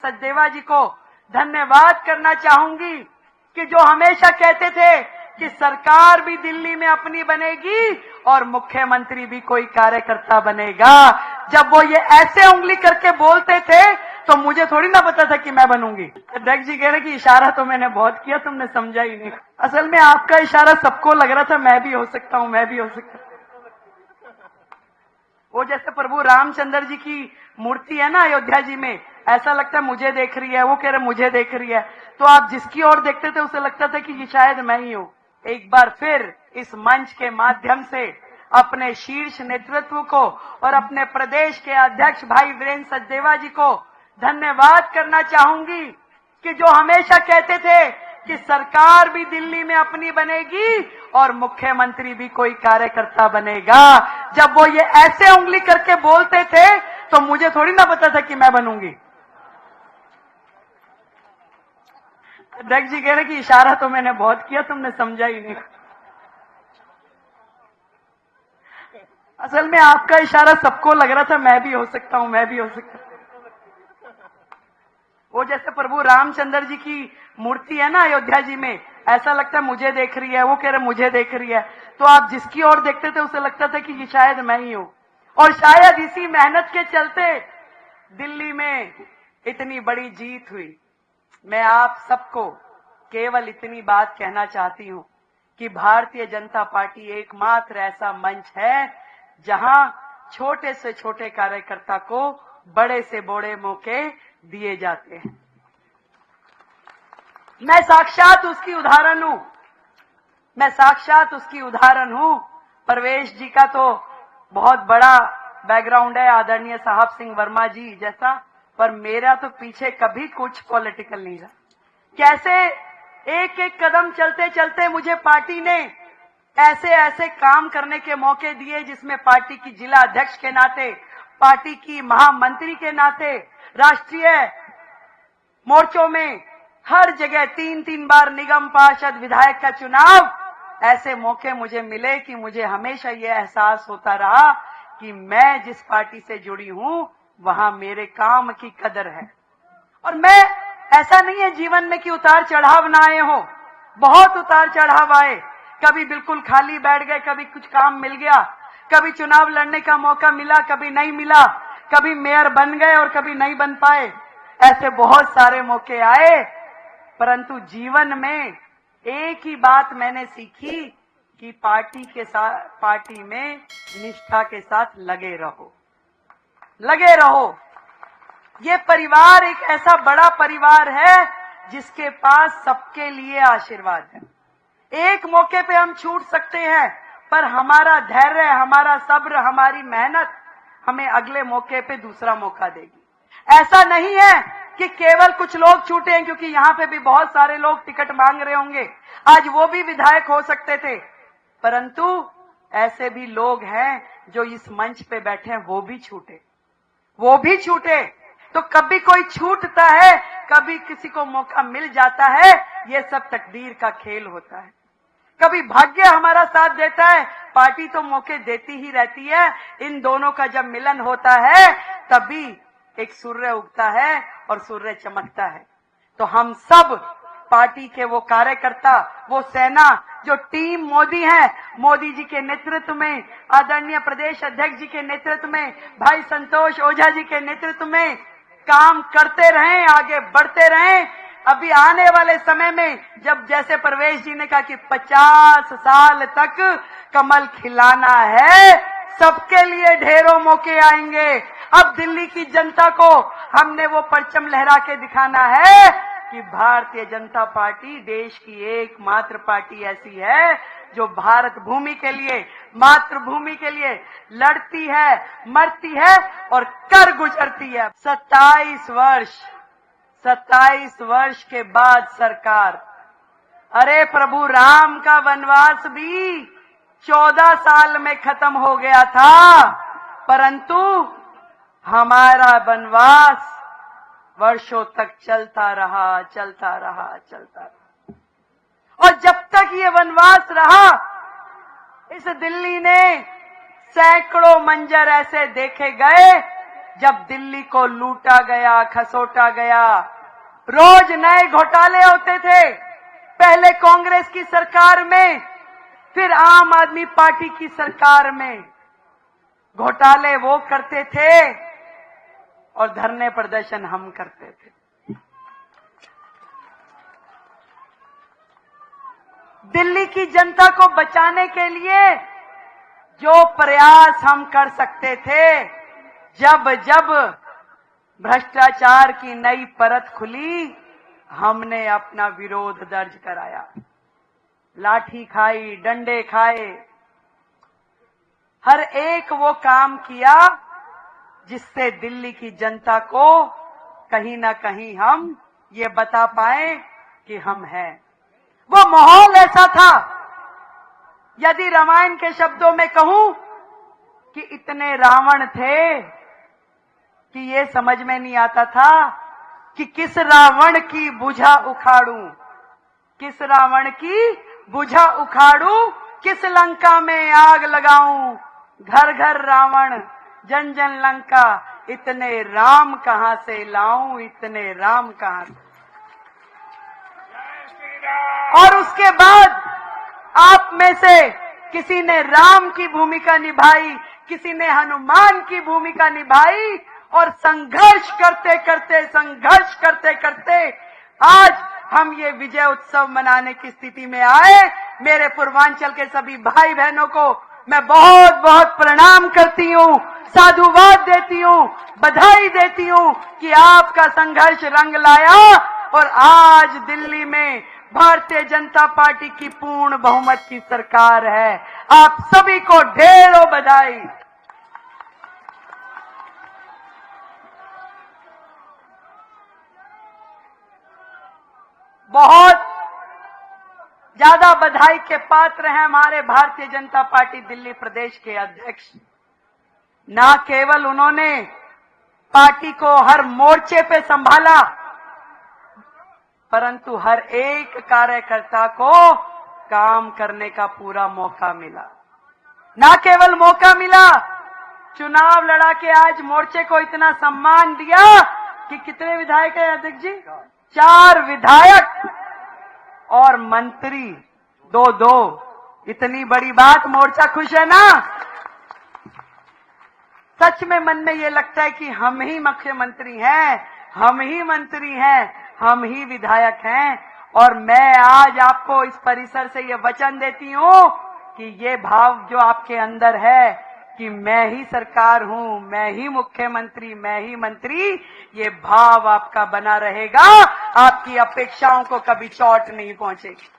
सचदेवा जी को धन्यवाद करना चाहूंगी कि जो हमेशा कहते थे कि सरकार भी दिल्ली में अपनी बनेगी और मुख्यमंत्री भी कोई कार्यकर्ता बनेगा। जब वो ये ऐसे उंगली करके बोलते थे तो मुझे थोड़ी ना पता था कि मैं बनूंगी। अध्यक्ष जी कह रहे कि इशारा तो मैंने बहुत किया, तुमने समझा ही नहीं। असल में आपका इशारा सबको लग रहा था मैं भी हो सकता हूं, मैं भी हो सकता हूं। वो जैसे प्रभु रामचंद्र जी की मूर्ति है ना अयोध्या जी में, ऐसा लगता है मुझे देख रही है, वो कह रहे मुझे देख रही है। तो आप जिसकी ओर देखते थे उसे लगता था कि ये शायद मैं ही हूं। एक बार फिर इस मंच के माध्यम से अपने शीर्ष नेतृत्व को और अपने प्रदेश के अध्यक्ष भाई वीरेंद्र सचदेवा जी को धन्यवाद करना चाहूंगी कि जो हमेशा कहते थे कि सरकार भी दिल्ली में अपनी बनेगी और मुख्यमंत्री भी कोई कार्यकर्ता बनेगा। जब वो ये ऐसे उंगली करके बोलते थे तो मुझे थोड़ी ना पता था कि मैं बनूंगी। अध्यक्ष जी कह रहे कि इशारा तो मैंने बहुत किया, तुमने समझा ही नहीं। असल में आपका इशारा सबको लग रहा था मैं भी हो सकता हूं, मैं भी हो सकता हूं। वो जैसे प्रभु रामचंद्र जी की मूर्ति है ना अयोध्या जी में, ऐसा लगता है मुझे देख रही है, वो कह रहे मुझे देख रही है। तो आप जिसकी ओर देखते थे उसे लगता था कि ये शायद मैं ही हूं। और शायद इसी मेहनत के चलते दिल्ली में इतनी बड़ी जीत हुई। मैं आप सबको केवल इतनी बात कहना चाहती हूं कि भारतीय जनता पार्टी एकमात्र ऐसा मंच है जहां छोटे से छोटे कार्यकर्ता को बड़े से बड़े मौके दिए जाते हैं। मैं साक्षात उसकी उदाहरण हूं, मैं साक्षात उसकी उदाहरण हूं। परवेश जी का तो बहुत बड़ा बैकग्राउंड है, आदरणीय साहब सिंह वर्मा जी जैसा, पर मेरा तो पीछे कभी कुछ पॉलिटिकल नहीं रहा। कैसे एक एक कदम चलते चलते मुझे पार्टी ने ऐसे ऐसे काम करने के मौके दिए जिसमें पार्टी की जिला अध्यक्ष के नाते, पार्टी की महामंत्री के नाते, राष्ट्रीय मोर्चों में हर जगह 3-3 बार निगम पार्षद विधायक का चुनाव, ऐसे मौके मुझे मिले कि मुझे हमेशा यह एहसास होता रहा कि मैं जिस पार्टी से जुड़ी हूं वहां मेरे काम की कदर है। और मैं ऐसा नहीं है जीवन में कि उतार चढ़ाव ना आए हो, बहुत उतार चढ़ाव आए। कभी बिल्कुल खाली बैठ गए, कभी कुछ काम मिल गया, कभी चुनाव लड़ने का मौका मिला, कभी नहीं मिला, कभी मेयर बन गए और कभी नहीं बन पाए। ऐसे बहुत सारे मौके आए, परंतु जीवन में एक ही बात मैंने सीखी कि पार्टी में निष्ठा के साथ लगे रहो, लगे रहो। ये परिवार एक ऐसा बड़ा परिवार है जिसके पास सबके लिए आशीर्वाद है। एक मौके पे हम छूट सकते हैं, पर हमारा धैर्य, हमारा सब्र, हमारी मेहनत हमें अगले मौके पे दूसरा मौका देगी। ऐसा नहीं है कि केवल कुछ लोग छूटे हैं, क्योंकि यहाँ पे भी बहुत सारे लोग टिकट मांग रहे होंगे, आज वो भी विधायक हो सकते थे, परंतु ऐसे भी लोग हैं जो इस मंच पे बैठे हैं, वो भी छूटे, वो भी छूटे। तो कभी कोई छूटता है, कभी किसी को मौका मिल जाता है, ये सब तकदीर का खेल होता है। कभी भाग्य हमारा साथ देता है, पार्टी तो मौके देती ही रहती है। इन दोनों का जब मिलन होता है तभी एक सूर्य उगता है और सूर्य चमकता है। तो हम सब पार्टी के वो कार्यकर्ता, वो सेना, जो टीम मोदी है, मोदी जी के नेतृत्व में, आदरणीय प्रदेश अध्यक्ष जी के नेतृत्व में, भाई संतोष ओझा जी के नेतृत्व में काम करते रहें, आगे बढ़ते रहें। अभी आने वाले समय में जब जैसे परवेश जी ने कहा कि 50 साल तक कमल खिलाना है, सबके लिए ढेरों मौके आएंगे। अब दिल्ली की जनता को हमने वो परचम लहरा के दिखाना है कि भारतीय जनता पार्टी देश की एकमात्र पार्टी ऐसी है जो भारत भूमि के लिए, मातृभूमि के लिए लड़ती है, मरती है और कर गुजरती है। 27 वर्ष के बाद सरकार, अरे प्रभु राम का वनवास भी 14 साल में खत्म हो गया था, परंतु हमारा वनवास वर्षों तक चलता रहा, चलता रहा, चलता रहा। और जब तक ये वनवास रहा, इस दिल्ली ने सैकड़ों मंजर ऐसे देखे गए जब दिल्ली को लूटा गया, खसोटा गया, रोज नए घोटाले होते थे। पहले कांग्रेस की सरकार में, फिर आम आदमी पार्टी की सरकार में। घोटाले वो करते थे और धरने प्रदर्शन हम करते थे। दिल्ली की जनता को बचाने के लिए जो प्रयास हम कर सकते थे, जब जब भ्रष्टाचार की नई परत खुली, हमने अपना विरोध दर्ज कराया। लाठी खाई, डंडे खाए, हर एक वो काम किया जिससे दिल्ली की जनता को कहीं ना कहीं हम ये बता पाए कि हम हैं। वो माहौल ऐसा था, यदि रामायण के शब्दों में कहूं कि इतने रावण थे कि ये समझ में नहीं आता था कि किस रावण की भुजा उखाड़ूं, किस रावण की भुजा उखाड़ूं, किस लंका में आग लगाऊं। घर घर रावण, जन जन लंका, इतने राम कहां से लाऊं, इतने राम कहां से। और उसके बाद आप में से किसी ने राम की भूमिका निभाई, किसी ने हनुमान की भूमिका निभाई, और संघर्ष करते करते आज हम ये विजय उत्सव मनाने की स्थिति में आए। मेरे पूर्वांचल के सभी भाई बहनों को मैं बहुत बहुत प्रणाम करती हूँ, साधुवाद देती हूँ, बधाई देती हूँ कि आपका संघर्ष रंग लाया और आज दिल्ली में भारतीय जनता पार्टी की पूर्ण बहुमत की सरकार है। आप सभी को ढेरों बधाई। बहुत ज्यादा बधाई के पात्र हैं हमारे भारतीय जनता पार्टी दिल्ली प्रदेश के अध्यक्ष। ना केवल उन्होंने पार्टी को हर मोर्चे पे संभाला, परंतु हर एक कार्यकर्ता को काम करने का पूरा मौका मिला। ना केवल मौका मिला, चुनाव लड़ा के आज मोर्चे को इतना सम्मान दिया कि कितने विधायक हैं अध्यक्ष जी? 4 विधायक और मंत्री 2-2। इतनी बड़ी बात, मोर्चा खुश है ना? सच में मन में ये लगता है कि हम ही मुख्यमंत्री हैं, हम ही मंत्री हैं, हम ही विधायक हैं। और मैं आज आपको इस परिसर से ये वचन देती हूं कि ये भाव जो आपके अंदर है कि मैं ही सरकार हूं, मैं ही मुख्यमंत्री, मैं ही मंत्री, ये भाव आपका बना रहेगा। आपकी अपेक्षाओं को कभी चोट नहीं पहुंचेगी।